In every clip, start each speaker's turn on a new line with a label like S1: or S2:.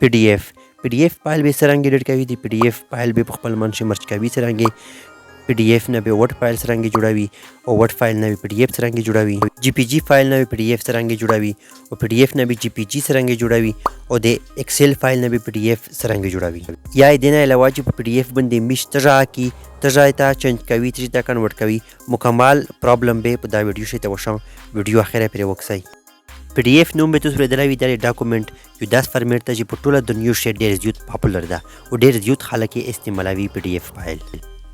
S1: PDF فایل به څرنګه ایډیټ کوي د PDF فایل به په خپل منځ مرج کوي څرنګه PDF نه به ورډ فایل څرنګه جوړوي او ورډ فایل نه به PDF څرنګه جوړوي GPG فایل نه به PDF څرنګه جوړوي او PDF نه به GPG څرنګه جوړوي او د Excel فایل نه به PDF څرنګه جوړوي یا د نه علاوه چې په PDF باندې مش تجا کی تجا ته چینج کوي تجا کنورټ کوي مکمل پرابلم به په دا ویډیو شته وشم ویډیو اخره پرې وکسي PDF نوم به تاسو ورته د ډاکومنت یو داس فارمیټ ته چې په ټوله دنیا کې ډېر زیات پاپولر ده او ډېر زیات خلک یې استعمالوي PDF فایل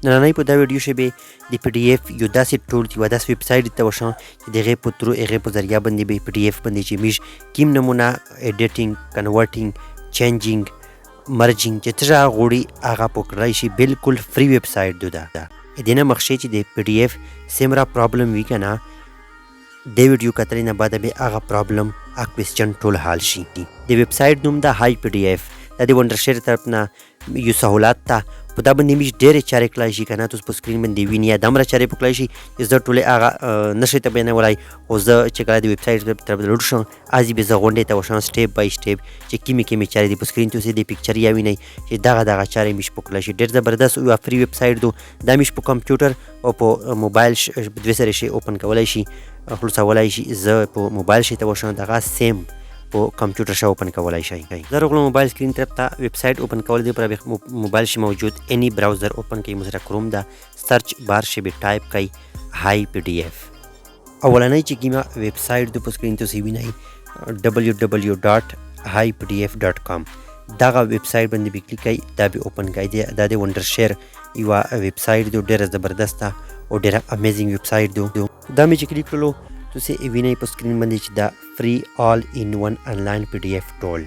S1: نننۍ په دا ویډیو کې به د PDF یو داسې ټول یو داسې ویب سایټ ته وشم چې دغه په ترو هغه په ذریعہ باندې به PDF باندې چې میش کیم نمونه ایډیټینګ کنورټینګ چینجینګ مرجینګ چې تر غوړي هغه پکړای شي بالکل فری ویب سایټ ده دینه مخشي چې د PDF سیمرا پرابلم وی کنه د ویډیو کتلې نه بعد به هغه پرابلم ا کوېسچن ټول حل شي د ویب سایټ نوم دا های PDF د ونډر شیر طرف نه یو سہولت ته په دا باندې میش ډېرې چارې کړای شي کنه تاسو په سکرین باندې وینئ یا دمره چارې پکړای شي زه ټولې هغه نشئ ته بیانولای او زه چې کله د ویب سایټ طرف لوډ شم ازي به زه غونډې ته وشم سټیپ بای سټیپ چې کیمې چارې د سکرین ته د پکچر یا وینئ چې دغه چارې میش پکړای شي ډېر زبردست یو فری ویب سایټ دو دا میش په کمپیوټر او په موبایل دوی سره شي اوپن کولای شي خلاصولای شي زه په موبایل شي ته وشم دغه سیم په کمپیوټر شو اوپن کولای شي زه رغلو موبایل سکرین طرف ته ویب سایټ اوپن کول دی پر موبایل شي موجود اني براوزر اوپن کوي مثلا کروم دا سرچ بار شي به ټایپ کوي های PDF اولنۍ چې کیما ویب سایټ د سکرین ته سی ویني www.hypdf.com دغه ویب سایټ باندې به کلیک کوي دا به اوپن کوي دا د ونډر شیر یو ویب سایټ د ډېر زبردست او ډېر امیزینګ ویب سایټ دا مې چې کلیک کړلو تاسو یې وینئ په سکرین باندې چې دا فری آل ان ون انلاین PDF ټول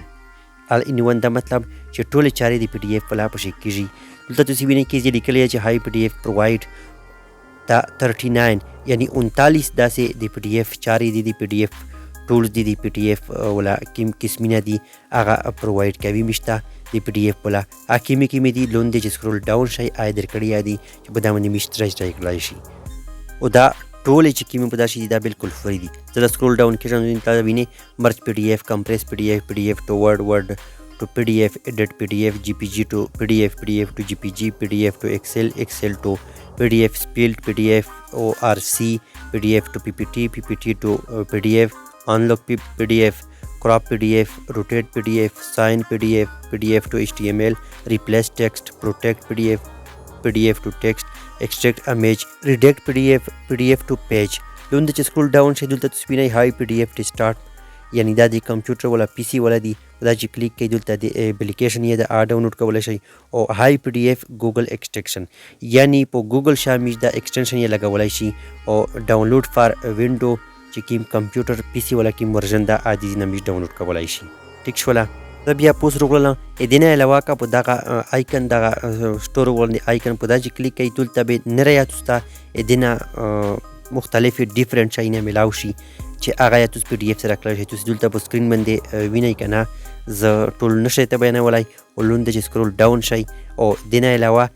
S1: آل ان ون دا مطلب چې ټولې چارې د PDF په لاره پشي کیږي دلته تاسو وینئ کې چې لیکلی چې های PDF پروواید دا 39 یعنی 39 داسې د PDF چارې دي د PDF ټولز دي د PDF ولا کوم قسمونه دي هغه پروواید کوي مشته د PDF ولا کیمې دي لوند چې سکرول ډاون شي آی درکړی دي چې په دا باندې مشترک کړای شي او دا ټولې چې کیمې په دا شي دا بالکل فری دي زه سکرول ډاون کړم تاسو وینئ مرج PDF کمپریس PDF pdftoWord word to PDF edit PDF GPG to PDF PDF to GPG PDF to Excel Excel to PDF split PDF ORC PDF to PPT PPT to PDF unlock PDF crop PDF rotate PDF sign PDF PDF to HTML replace text protect PDF PDF to text extract image redact PDF to page لوند چې سکرول ډاون شي دلته تاسو وینئ های PDF to start یعنی دا د کمپیوټر ولا PC ولا دی دا چې کلیک کوي دلته د اپلیکیشن یا د ډاونلوډ کولای شي او های PDF ګوګل ایکسټنشن یعنی په ګوګل شامل دا ایکسټنشن یې لګولای شي او ډاونلوډ فار وینډو چې کوم کمپیوټر PC ولا کوم ورژن دا عادي نه میش ډاونلوډ کولای شي ټیک شولا زه بیا پوس وکړم دینه علاوه کا په دغه آیکن دغه سٹور ولني آیکن په دا چې کلیک کوي دلته به نه یا تاسو دینه مختلف ډیفرنٹ شایونه ملاو شي چې هغه تاسو PDF سره کړئ شئ تاسو دلته په سکرین باندې وینئ کنه زه ټول نشئ ته بیانولای او لوند چې سکرول ډاون شي او دینه علاوه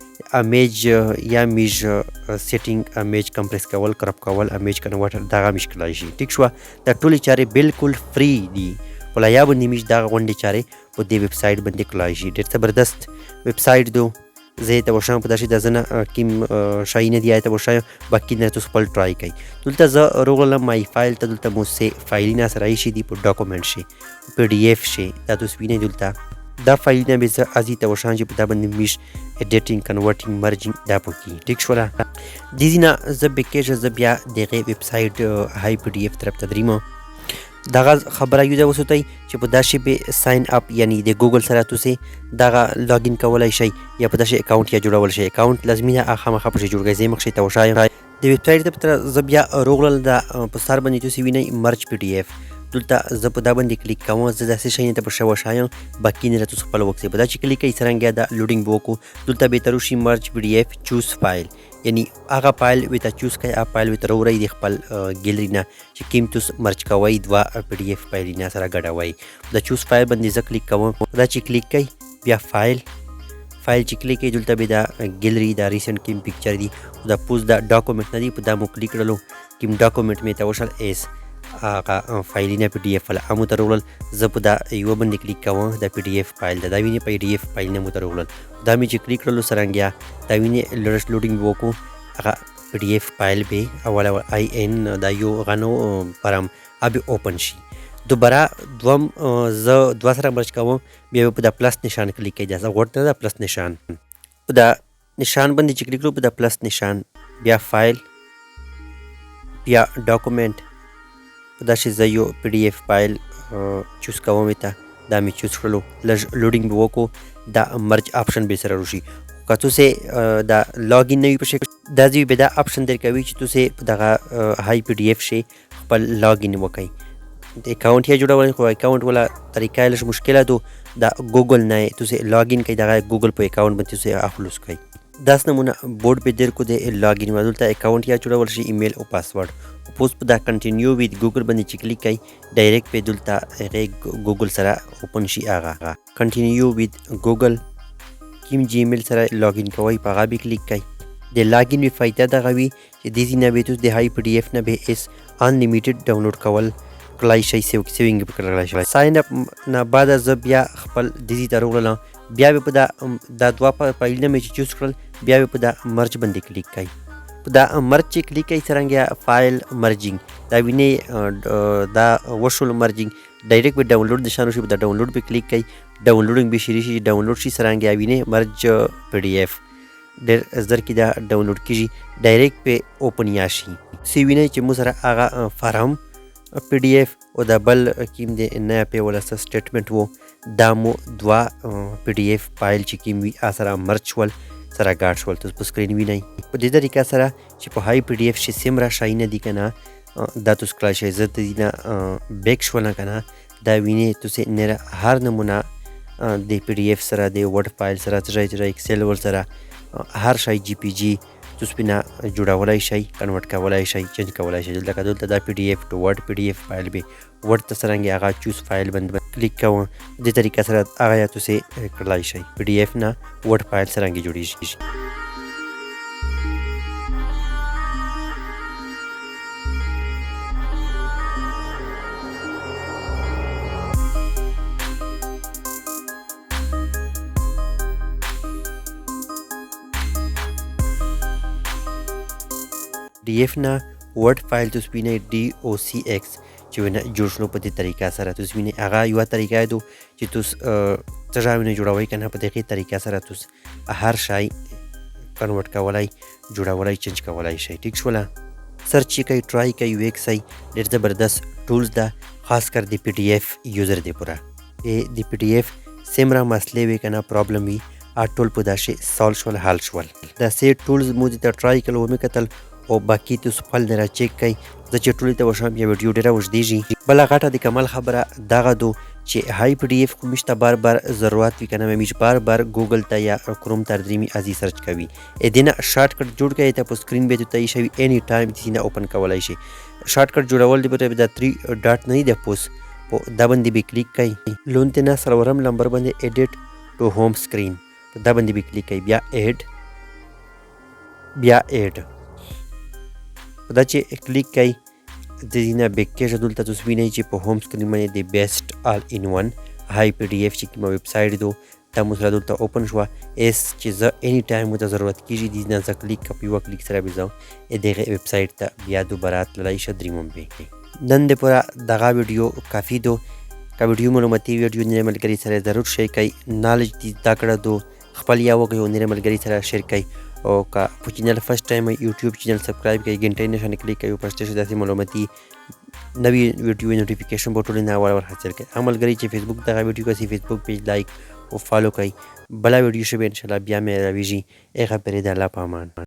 S1: امیج یا میج سیټینګ امیج کمپریس کول کرپ کول امیج کنورټر دغه مشکل شي ټیک شو دا ټول چارې بالکل فری دي ولا یا باندې میش دا غونډې چارې په دې ویب سایټ باندې کولای شي ډېر زبردست ویب سایټ دو زه ته وشم په داسې د زنه کیم شای نه دی ته وشم باقي نه تاسو خپل ټرای کړئ دلته زه روغلم مای فایل ته دلته مو سه فایل نه سره شي دی په ډاکومنت شي PDF شي دا تاسو وینئ دلته دا فایل نه به زه ازي ته وشم چې په دا باندې میش ایډیټینګ کنورټینګ مرجینګ دا پکې ټیک شولا د دې نه زه بکیج زه بیا دغه ویب سایټ های PDF طرف ته دریمه دغه خبره یو دا وسوتای چې په داسې به ساين اپ یعنی د ګوګل سره تاسو دغه لاګین کولای شئ یا په داسې اکاونټ یا جوړول شي اکاونټ لازمي هغه مخه په جوړګي زې مخ شي ته وشای د ویب سایټ ته زبیا روغل دا په سر باندې تاسو وینئ مرج PDF دلته زه په دا باندې کلیک کوم زه داسې شي ته په شو شایم باقي نه تاسو خپل وخت په دا چې کلیک کوي څنګه دا لوډینګ وکړو دلته به تر شي مرج PDF چوز فایل یعنی هغه فایل وته چوز کوي هغه فایل وته وروړي د خپل ګیلری نه چې کوم تاسو مرج کوي دوا PDF فایل نه سره ګډوي دا چوز فایل باندې زه کلیک کوم دا چې کلیک کوي بیا فایل چې کلیک کوي دلته به دا ګیلری دا ریسنت کوم پکچر دی دا پوز دا ډاکومنت نه دی په دا مو کلیک کړلو کوم ډاکومنت می ته وشل ایس هغه فایلونه PDF ولا هم ورته راوړل. زه په دا یوه باندې کلیک کوم، دا PDF فایل ده، دا وینې PDF فایلونه مو ورته راوړل. دا مې چې کلیک کړلو څرنګه دا وینې لوډینګ به وکړو، هغه PDF فایل به اول IN دا یو غنو پرم ابي اوپن شي. دوباره دوم زه دوه سره مرچ کوم، بیا په دا پلس نشان کلیک کوي، دا زه غوټ نه دا پلس نشان په دا نشان باندې چې کلیک کړو، په دا پلس نشان بیا فایل بیا ډاکومنټ په دا شي زه یو PDF فایل چوز کوم، ته دا مې چوز کړلو، لږ لوډینګ به وکړو، دا مرج آپشن به سره روشي. که تاسې دا لاګین نه وي په شکل دا ځي به دا آپشن درکوي چې تاسې په دغه هاي PDF شي خپل لاګین وکړئ. د اکاونټ یې جوړول خو اکاونټ ولا طریقه یې لږ مشکله ده، دا ګوګل نه تاسې لاګین کوئ، دغه ګوګل په اکاونټ باندې تاسې اخلوص کوئ. داس نمونه بورډ په در کو د لاګین ودلته اکاونټ یا جوړول شي، ایمیل او پاسورډ. اوس په دا کنټینیو وذ ګوګل باندې چې کلیک کوئ، ډایرکټ په دلته هغه ګوګل سره اوپن شي. هغه کنټینیو وذ ګوګل کیم جیمیل سره لاګین کوئ، په هغه به کلیک کوئ. د لاګین وی فائدہ دغه وي چې د دې نه به تاسو د هاي PDF نه به اس انلیمیټډ ډاونلوډ کول کولای شئ، سیوینګ به کولای شئ. ساين اپ نه بعد از بیا خپل د دې ترغله بیا به په دا دوه فایلونه مې چوز کړل، بیا به په دا مرج باندې کلیک کوئ. په دا مرج چې کلیک کوئ څرنګه فایل مرجینګ دا وینئ، دا وشول مرجینګ ډایرکټ به ډاونلوډ نشان شي، په دا ډاونلوډ به کلیک کوئ، ډاونلوډینګ به شروع شي، ډاونلوډ شي څرنګه وینئ مرج PDF ډېر زر کې دا ډاونلوډ کیږي، ډایرکټ په اوپن یا شي. سی وینئ چې مو سره هغه فارم PDF او دا بل کیم د نایاپې ولا سټیټمنټ وو، دا مو دوه PDF فایل چې کیم وي سره مرج شول، سره ګاډ شول. تاسو په سکرین وینئ په دې طریقه سره چې په هاي PDF شي سیمرا شای نه دي کنه، دا تاسو کولای شئ زه ته نه بیک شول کنه، دا وینئ تاسو نه هر نمونه د PDF سره د ورډ فایل سره تر ایکسل ور سره هر شای GPG تاسو پنه جوړولای شئ، کنورټ کولای شئ، چینج کولای شئ. دلته دلته دا pdftoWord PDF فایل به ورډ ته څرنګه هغه چوز فایل باندې کلیک کوم، د طریقه سره هغه تاسو کولای شئ PDF نه ورډ فایل څرنګه جوړیږي. PDF نه ورډ فایل تاسو وینئ DOCX چې ونه جوړ شلو په دې طریقه سره تاسو وینئ. هغه یو طریقه ده چې تاسو تجاوینه جوړوي کنه، په دغه طریقه سره تاسو هر شای کنورټ کولای، جوړولای، چینج کولای شئ. ټیک شولا سرچ کوي، ټرای کوي، ویکسای ډېر زبردست ټولز ده، خاص کر د PDF یوزر دی پورا د PDF سیمرا مسلې وی کنه، پرابلم وی ټول په داسې سالو شول، حل شول. دا سه ټولز مو د ټرای کړو مې کتل او باقی تاسو خپل نه چیک کړئ. زه چې ټولې ته وشم یا ویډیو ډېره وژدېږي. بله غټه د کمال خبره دغه دو چې هاي PDF خو مشته بار بار ضرورت وي کنه، مې بار بار ګوګل ته یا کروم ته درېمي ازي سرچ کوي. ا دې نه شارټ کټ جوړ کړئ، ته په سکرین به ته شي اني ټایم دې نه اوپن کولای شي. شارټ کټ جوړول دی په دا 3 ډاټ نه دی پوس په دا باندې به کلیک کړئ، لون ته نه سرورم نمبر باندې ایډیټ ټو هوم سکرین په دا باندې به کلیک کړئ، بیا ایډ دا چې کلیک کوي د دې نه بیکې دلته تاسو وینئ چې په هوم سکرین باندې د بیسټ آل ان ون هاي PDF چې کومه ویب سایټ دو دا مو سره دلته اوپن شوه. اس چې زه اني ټایم مو ته ضرورت کیږي دې نه زه کلیک کوم، یو کلیک سره به ځم دغه ویب سایټ ته بیا دوباره تللی شه درېمم به. نن د پوره دغه ویډیو کافي دو. که ویډیو معلوماتي ویډیو نه ملګري سره ضرور شیر کړئ، نالج دې زده کړه دو خپل یا وګړي نه ملګري سره شیر کړئ. او که په چینل فرست ټایم یوټیوب چینل سبسکرایب کړئ، غنټې نشان کلیک کړئ، پښتو شته داسې معلوماتي نوی ویډیو نوټیفیکیشن به ټول نه ور حاصل کړئ. عملګری چې فیسبوک دغه ویډیو کوي، فیسبوک پیج لایک او فالو کړئ. بلا ویډیو شوه ان شاء الله بیا مې راویږي. هغه پرې د الله په امان.